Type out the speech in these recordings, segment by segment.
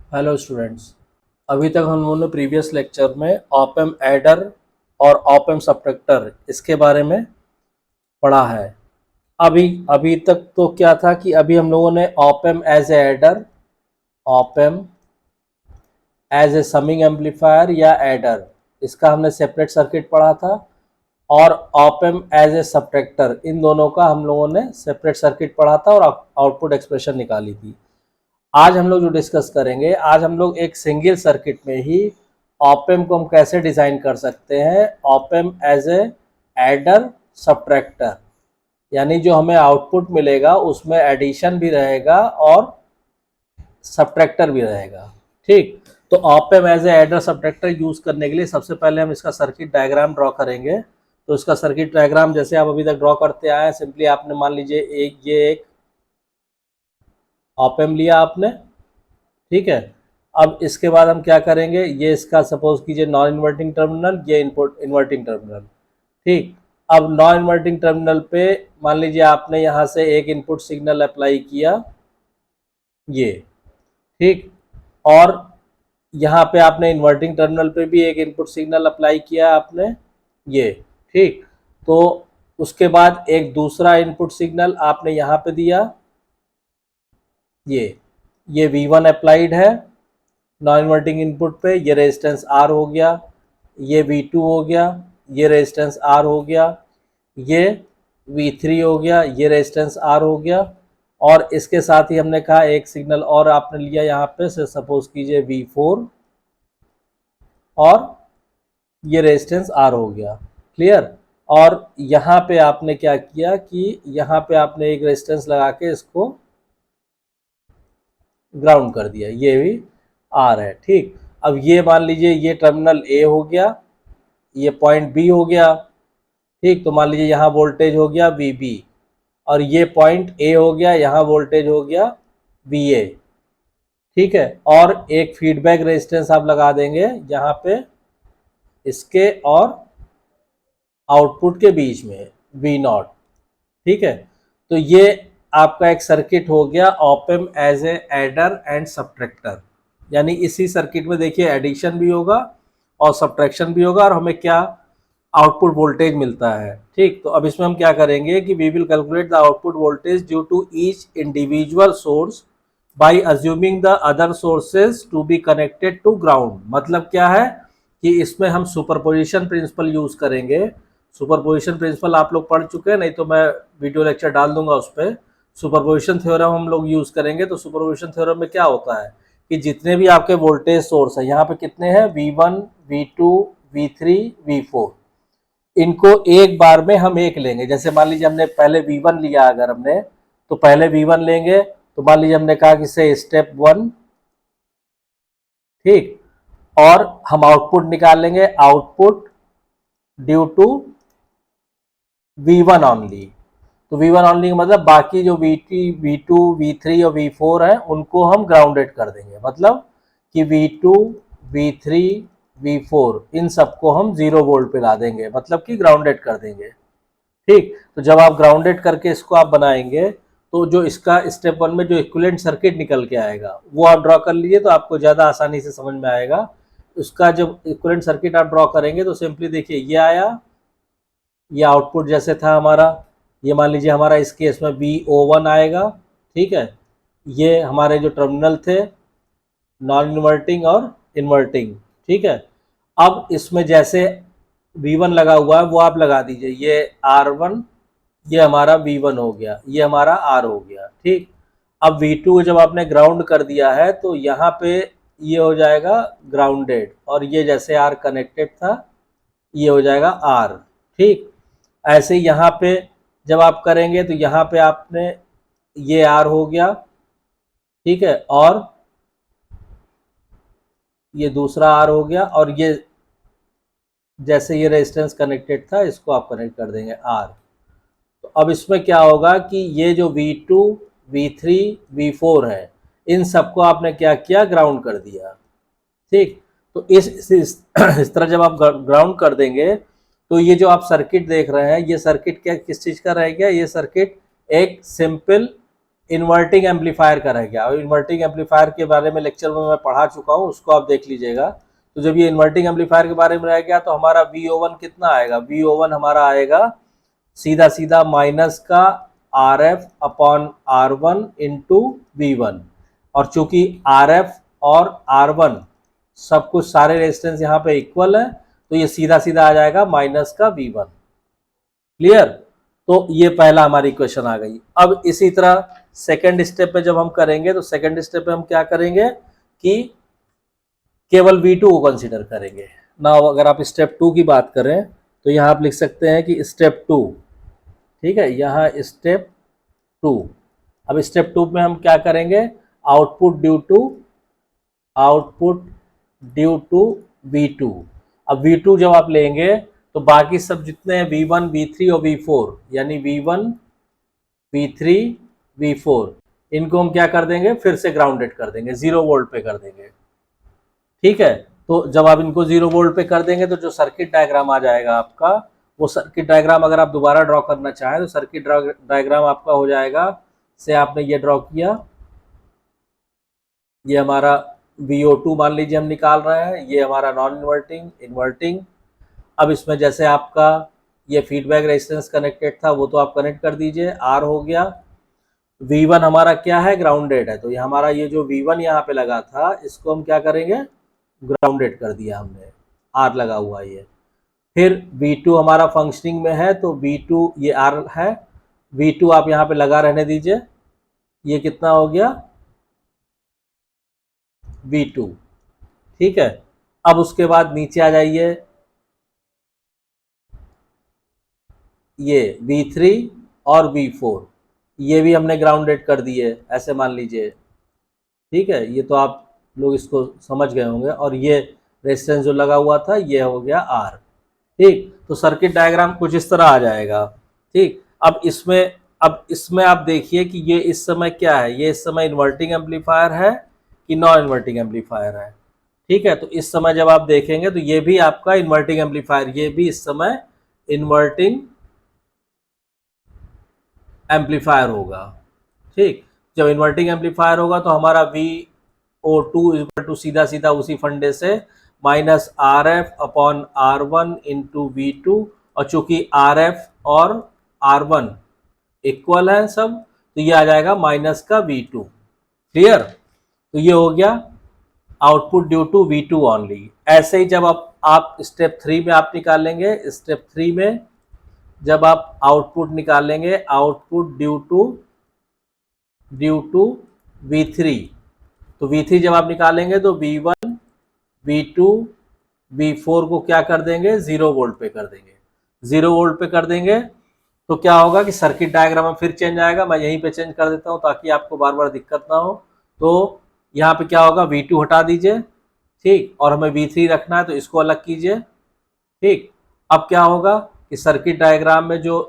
Hello students. अभी तक हम लोगों ने प्रीवियस लेक्चर में ऑप एम्प एडर और ऑप एम्प सब्ट्रैक्टर इसके बारे में पढ़ा है। अभी अभी तक तो क्या था कि अभी हम लोगों ने op amp as a adder, op amp as a summing amplifier या एडर, इसका हमने सेपरेट सर्किट पढ़ा था। और op amp as a subtractor, इन दोनों का हम लोगों ने सेपरेट सर्किट पढ़ा था और आउटपुट एक्सप्रेशन निकाली थी। आज हम लोग जो डिस्कस करेंगे, आज हम लोग एक सिंगल सर्किट में ही ऑप एम्प को हम कैसे डिज़ाइन कर सकते हैं, op amp as a adder subtractor, यानी जो हमें आउटपुट मिलेगा उसमें एडिशन भी रहेगा और सब्ट्रैक्टर भी रहेगा। ठीक, तो op amp as a adder subtractor use करने के लिए सबसे पहले हम इसका सर्किट डायग्राम ड्रॉ करेंगे। तो इसका सर्किट डायग्राम जैसे आप अभी तक ड्रॉ करते आए हैं, सिंपली आपने मान लीजिए एक ऑप एम्प लिया आपने, ठीक है। अब इसके बाद हम क्या करेंगे, ये इसका सपोज कीजिए नॉन इन्वर्टिंग टर्मिनल, ये इनपुट इन्वर्टिंग टर्मिनल, ठीक। अब नॉन इन्वर्टिंग टर्मिनल पे मान लीजिए आपने यहाँ से एक इनपुट सिग्नल अप्लाई किया, ये, ठीक। और यहाँ पे आपने इन्वर्टिंग टर्मिनल पे भी एक इनपुट सिग्नल अप्लाई किया आपने, ये, ठीक। तो उसके बाद एक दूसरा इनपुट सिग्नल आपने यहाँ पे दिया, ये V1 अप्लाइड है नॉन इन्वर्टिंग इनपुट पे, ये रेजिस्टेंस R हो गया, ये V2 हो गया, ये रेजिस्टेंस R हो गया, ये V3 हो गया, ये रेजिस्टेंस R हो गया। और इसके साथ ही हमने कहा एक सिग्नल और आपने लिया यहाँ पे से सपोज कीजिए V4 और ये रेजिस्टेंस R हो गया, क्लियर। और यहाँ पे आपने क्या किया कि यहाँ पे आपने एक रेजिस्टेंस लगा के इसको ग्राउंड कर दिया, ये भी R है, ठीक। अब ये मान लीजिए ये टर्मिनल A हो गया, ये पॉइंट B हो गया, ठीक। तो मान लीजिए यहाँ वोल्टेज हो गया VB और ये पॉइंट A हो गया, यहाँ वोल्टेज हो गया VA, ठीक है। और एक फीडबैक रेजिस्टेंस आप लगा देंगे यहाँ पे इसके और आउटपुट के बीच में V0, ठीक है। तो ये आपका एक सर्किट हो गया op amp as a adder and subtractor, यानी इसी सर्किट में देखिए एडिशन भी होगा और सब्ट्रैक्शन भी होगा और हमें क्या आउटपुट वोल्टेज मिलता है, ठीक। तो अब इसमें हम क्या करेंगे कि we will calculate the output voltage due to each individual source by assuming the other sources to be connected to ground. मतलब क्या है कि इसमें हम सुपरपोजिशन प्रिंसिपल यूज करेंगे। सुपरपोजिशन प्रिंसिपल आप लोग पढ़ चुके हैं, नहीं तो मैं वीडियो लेक्चर डाल दूंगा उस पर। सुपरपोजिशन थ्योरम हम लोग यूज करेंगे। तो सुपरपोजिशन थ्योरम में क्या होता है कि जितने भी आपके वोल्टेज सोर्स है, यहाँ पे कितने हैं, V1, V2, V3, V4, इनको एक बार में हम एक लेंगे। जैसे मान लीजिए हमने पहले V1 लिया, अगर हमने तो पहले V1 लेंगे, तो मान लीजिए हमने कहा कि से स्टेप 1, ठीक। और हम आउटपुट निकाल लेंगे, output due to V1 only. तो V1 ऑनली का मतलब बाकी जो V2, V3 और V4 हैं उनको हम ग्राउंडेड कर देंगे। मतलब कि V2, V3, V4 इन सबको हम 0 वोल्ट पे ला देंगे, मतलब कि ग्राउंडेड कर देंगे, ठीक। तो जब आप ग्राउंडेड करके इसको आप बनाएंगे तो जो इसका स्टेप 1 में जो इक्विवेलेंट सर्किट निकल के आएगा वो आप ड्रॉ कर लीजिए, तो आपको ज़्यादा आसानी से समझ में आएगा। उसका जब इक्विवेलेंट सर्किट आप ड्रॉ करेंगे तो सिंपली देखिए ये आया, ये आउटपुट जैसे था हमारा, ये मान लीजिए हमारा इस केस में VO1 आएगा, ठीक है। ये हमारे जो टर्मिनल थे नॉन इन्वर्टिंग और इन्वर्टिंग, ठीक है। अब इसमें जैसे V1 लगा हुआ है वो आप लगा दीजिए, ये R1, ये हमारा V1 हो गया, ये हमारा R हो गया, ठीक। अब V2 जब आपने ग्राउंड कर दिया है तो यहाँ पे ये हो जाएगा ग्राउंडेड और ये जैसे R कनेक्टेड था ये हो जाएगा R, ठीक। ऐसे ही यहाँ पे जब आप करेंगे तो यहाँ पे आपने ये R हो गया, ठीक है, और ये दूसरा R हो गया और ये जैसे ये रेजिस्टेंस कनेक्टेड था इसको आप कनेक्ट कर देंगे R। तो अब इसमें क्या होगा कि ये जो V2, V3, V4 है इन सबको आपने क्या किया, ग्राउंड कर दिया, ठीक। तो इस तरह जब आप ग्राउंड कर देंगे तो ये जो आप सर्किट देख रहे हैं ये सर्किट क्या किस चीज़ का रह गया, ये सर्किट एक सिंपल इन्वर्टिंग एम्पलीफायर का रह गया। और इन्वर्टिंग एम्पलीफायर के बारे में लेक्चर में मैं पढ़ा चुका हूँ, उसको आप देख लीजिएगा। तो जब ये इन्वर्टिंग एम्पलीफायर के बारे में रह गया तो हमारा VO1 कितना आएगा, VO1 हमारा आएगा सीधा सीधा माइनस का RF upon R1 into V1। और चूंकि RF और R1 सब कुछ सारे रेजिस्टेंस यहाँ पे इक्वल है, तो ये सीधा सीधा आ जाएगा माइनस का V1। क्लियर? तो ये पहला हमारी इक्वेशन आ गई। अब इसी तरह सेकंड स्टेप पे जब हम करेंगे तो सेकंड स्टेप पे हम क्या करेंगे कि केवल V2 को कंसीडर करेंगे ना। अगर आप स्टेप 2 की बात करें तो यहाँ आप लिख सकते हैं कि स्टेप 2, ठीक है, यहाँ स्टेप 2। अब स्टेप 2 में हम क्या करेंगे, आउटपुट ड्यू टू V2। अब V2 जब आप लेंगे तो बाकी सब जितने हैं V1, V3 और V4, यानी V1, V3, V4, इनको हम क्या कर देंगे, फिर से ग्राउंडेड कर देंगे, 0 वोल्ट पे कर देंगे। ठीक है, तो जब आप इनको 0 वोल्ट पे कर देंगे तो जो सर्किट डायग्राम आ जाएगा आपका, वो सर्किट डायग्राम अगर आप दोबारा ड्रॉ करना चाहें तो सर्किट डायग्राम आपका हो जाएगा, से आपने ये ड्रॉ किया, ये हमारा VO2 मान लीजिए हम निकाल रहे हैं, ये हमारा नॉन इन्वर्टिंग, इन्वर्टिंग। अब इसमें जैसे आपका ये फीडबैक रेजिस्टेंस कनेक्टेड था वो तो आप कनेक्ट कर दीजिए, R हो गया। V1 हमारा क्या है, ग्राउंडेड है, तो ये हमारा ये जो V1 यहाँ पे लगा था इसको हम क्या करेंगे, ग्राउंडेड कर दिया हमने, R लगा हुआ ये। फिर V2 हमारा फंक्शनिंग में है तो V2 ये R है, V2 आप यहाँ पे लगा रहने दीजिए, ये कितना हो गया, V2। ठीक है, अब उसके बाद नीचे आ जाइए, ये V3 और V4 ये भी हमने ग्राउंडेड कर दिए, ऐसे मान लीजिए। ठीक है, ये तो आप लोग इसको समझ गए होंगे। और ये रेजिस्टेंस जो लगा हुआ था ये हो गया R। ठीक, तो सर्किट डायग्राम कुछ इस तरह आ जाएगा। ठीक, अब इसमें आप देखिए कि ये इस समय क्या है, ये इस समय इन्वर्टिंग एम्पलीफायर है कि नॉन इन्वर्टिंग एम्पलीफायर है। ठीक है, तो इस समय जब आप देखेंगे तो ये भी आपका इन्वर्टिंग एम्पलीफायर, ये भी इस समय इन्वर्टिंग एम्पलीफायर होगा। ठीक, जब इन्वर्टिंग एम्पलीफायर होगा तो हमारा VO2 इक्वल टू सीधा सीधा उसी फंडे से minus RF upon R1 into V2। और चूंकि RF और R1 इक्वल है सब, तो ये आ जाएगा माइनस का V2। क्लियर? तो ये हो गया output due to V2 only. ऐसे ही जब आप स्टेप 3 में आप निकालेंगे, स्टेप 3 में जब आप आउटपुट निकालेंगे, आउटपुट ड्यू टू V3, तो V3 जब आप निकालेंगे तो V1, V2, V4 को क्या कर देंगे, 0 वोल्ट पे कर देंगे। 0 वोल्ट पे कर देंगे तो क्या होगा कि सर्किट डायग्राम में फिर चेंज आएगा। मैं यहीं पे चेंज कर देता हूं ताकि आपको बार बार दिक्कत ना हो। तो यहाँ पे क्या होगा, V2 हटा दीजिए, ठीक, और हमें V3 रखना है तो इसको अलग कीजिए। ठीक, अब क्या होगा कि सर्किट डायग्राम में जो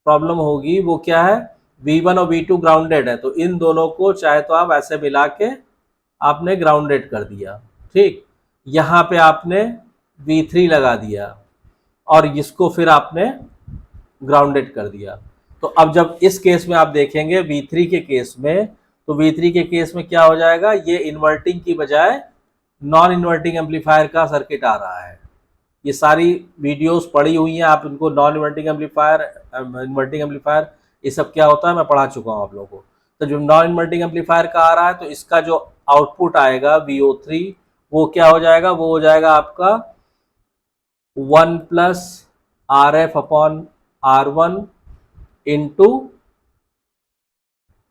प्रॉब्लम होगी वो क्या है, V1 और V2 ग्राउंडेड है, तो इन दोनों को चाहे तो आप ऐसे मिला के आपने ग्राउंडेड कर दिया। ठीक, यहाँ पे आपने V3 लगा दिया और इसको फिर आपने ग्राउंडेड कर दिया। तो अब जब इस केस में आप देखेंगे V3 के केस में, तो V3 के केस में क्या हो जाएगा, ये इन्वर्टिंग की बजाय नॉन इन्वर्टिंग एम्पलीफायर का सर्किट आ रहा है। ये सारी वीडियोस पड़ी हुई हैं, आप इनको non inverting amplifier, inverting amplifier, ये सब क्या होता है मैं पढ़ा चुका हूँ आप लोगों को। तो जो नॉन इन्वर्टिंग एम्पलीफायर का आ रहा है तो इसका जो आउटपुट आएगा VO3 वो क्या हो जाएगा, वो हो जाएगा आपका 1 plus RF upon R1 into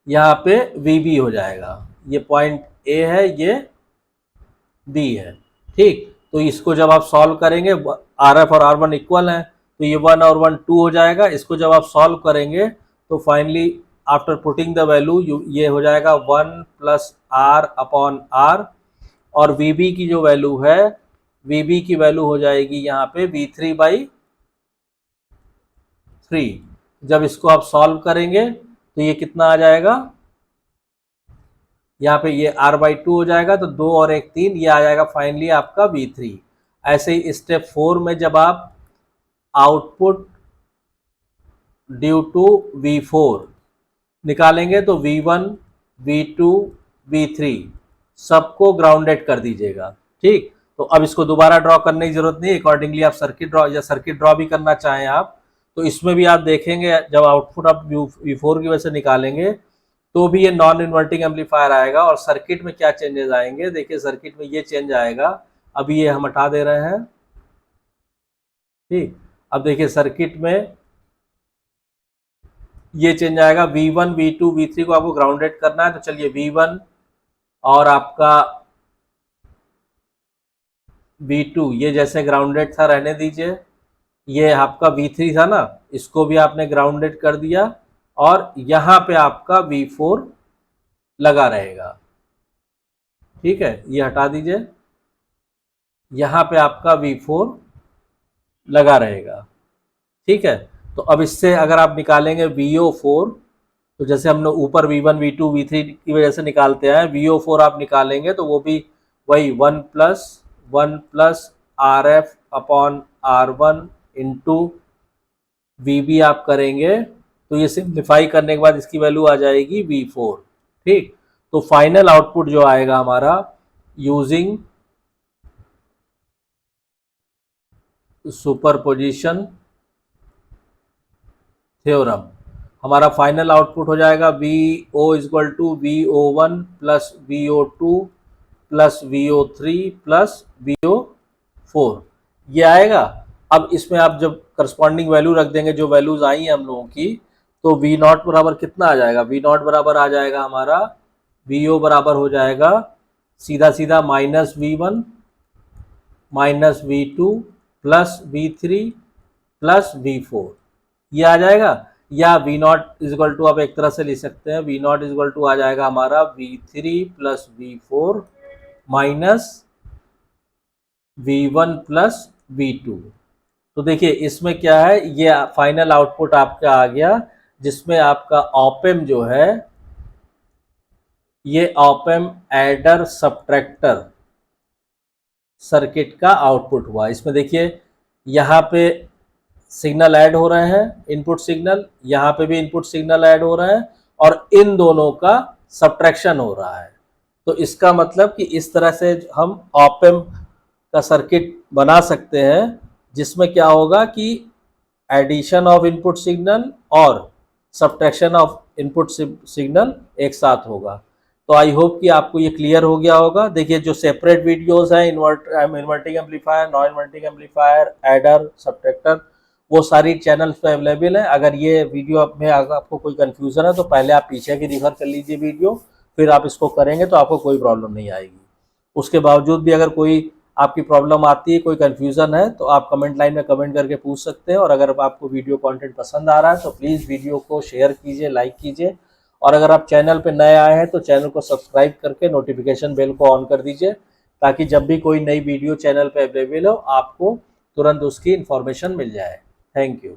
यहाँ पे VB हो जाएगा। ये पॉइंट A है, ये B है। ठीक, तो इसको जब आप सॉल्व करेंगे, RF और R1 इक्वल हैं तो ये 1 और 1 2 हो जाएगा। इसको जब आप सॉल्व करेंगे तो finally after putting the value ये हो जाएगा 1 प्लस R अपॉन R। और VB की जो वैल्यू है, VB की वैल्यू हो जाएगी यहाँ पे V3/3। जब इसको आप सॉल्व करेंगे तो ये कितना आ जाएगा, यहाँ पे ये R/2 हो जाएगा, तो 2 और 1 3, ये आ जाएगा फाइनली आपका V3। ऐसे ही स्टेप 4 में जब आप आउटपुट ड्यू टू V4 निकालेंगे तो V1, V2, V3 सबको ग्राउंडेड कर दीजिएगा। ठीक, तो अब इसको दोबारा ड्रॉ करने की जरूरत नहीं, अकॉर्डिंगली आप सर्किट ड्रॉ या सर्किट ड्रॉ भी करना चाहें आप तो इसमें भी आप देखेंगे जब आउटपुट आप V4 की वजह से निकालेंगे तो भी ये नॉन इन्वर्टिंग एम्पलीफायर आएगा। और सर्किट में क्या चेंजेस आएंगे, देखिए सर्किट में ये चेंज आएगा, अभी ये हम हटा दे रहे हैं। ठीक, अब देखिए सर्किट में ये चेंज आएगा, V1, V2, V3 को आपको ग्राउंडेड करना है तो चलिए V1 और आपका V2 ये जैसे ग्राउंडेड था रहने दीजिए, ये आपका V3 था ना, इसको भी आपने ग्राउंडेड कर दिया और यहाँ पे आपका V4 लगा रहेगा। ठीक है, ये हटा दीजिए, यहाँ पे आपका V4 लगा रहेगा। ठीक है, तो अब इससे अगर आप निकालेंगे VO4 तो जैसे हमने ऊपर V1, V2, V3 की वजह से निकालते हैं, VO4 आप निकालेंगे तो वो भी वही 1 plus RF upon R1 into VB आप करेंगे तो ये सिंप्लीफाई करने के बाद इसकी वैल्यू आ जाएगी V4। ठीक, तो फाइनल आउटपुट जो आएगा हमारा यूजिंग सुपरपोजिशन थ्योरम, हमारा फाइनल आउटपुट हो जाएगा VO equal to VO1 plus VO2 plus VO3 plus VO4 ये आएगा। अब इसमें आप जब करस्पॉन्डिंग वैल्यू रख देंगे, जो वैल्यूज आई हैं हम लोगों की, तो V नॉट बराबर कितना आ जाएगा, V नॉट बराबर आ जाएगा हमारा VO बराबर हो जाएगा सीधा सीधा -V1 minus V2 plus V3 plus V4 ये आ जाएगा। या V नॉट इजल टू आप एक तरह से लिख सकते हैं, V नॉट इजल टू आ जाएगा हमारा V3 plus V4 minus V1 plus V2। तो देखिए इसमें क्या है, ये फाइनल आउटपुट आपका आ गया जिसमें आपका ऑप-एम्प जो है ये ऑप-एम्प एडर सब्ट्रैक्टर सर्किट का आउटपुट हुआ। इसमें देखिए यहाँ पे सिग्नल ऐड हो रहे हैं, इनपुट सिग्नल, यहाँ पे भी इनपुट सिग्नल ऐड हो रहे हैं और इन दोनों का सब्ट्रैक्शन हो रहा है। तो इसका मतलब कि इस तरह से हम ऑप-एम्प का सर्किट बना सकते हैं जिसमें क्या होगा कि एडिशन ऑफ इनपुट सिग्नल और सब्ट्रैक्शन ऑफ इनपुट सिग्नल एक साथ होगा। तो आई होप कि आपको ये क्लियर हो गया होगा। देखिए जो सेपरेट वीडियोस हैं inverting amplifier, non inverting amplifier, adder, subtractor, वो सारी चैनल्स पे अवेलेबल है। अगर ये वीडियो में आपको कोई कंफ्यूजन है तो पहले आप पीछे की रिफर कर लीजिए वीडियो, फिर आप इसको करेंगे तो आपको कोई प्रॉब्लम नहीं आएगी। उसके बावजूद भी अगर कोई आपकी प्रॉब्लम आती है, कोई कंफ्यूजन है, तो आप कमेंट लाइन में कमेंट करके पूछ सकते हैं। और अगर आपको वीडियो कंटेंट पसंद आ रहा है तो प्लीज़ वीडियो को शेयर कीजिए, लाइक कीजिए। और अगर आप चैनल पे नए आए हैं तो चैनल को सब्सक्राइब करके नोटिफिकेशन बेल को ऑन कर दीजिए ताकि जब भी कोई नई वीडियो चैनल पे अवेलेबल हो आपको तुरंत उसकी इन्फॉर्मेशन मिल जाए। Thank you.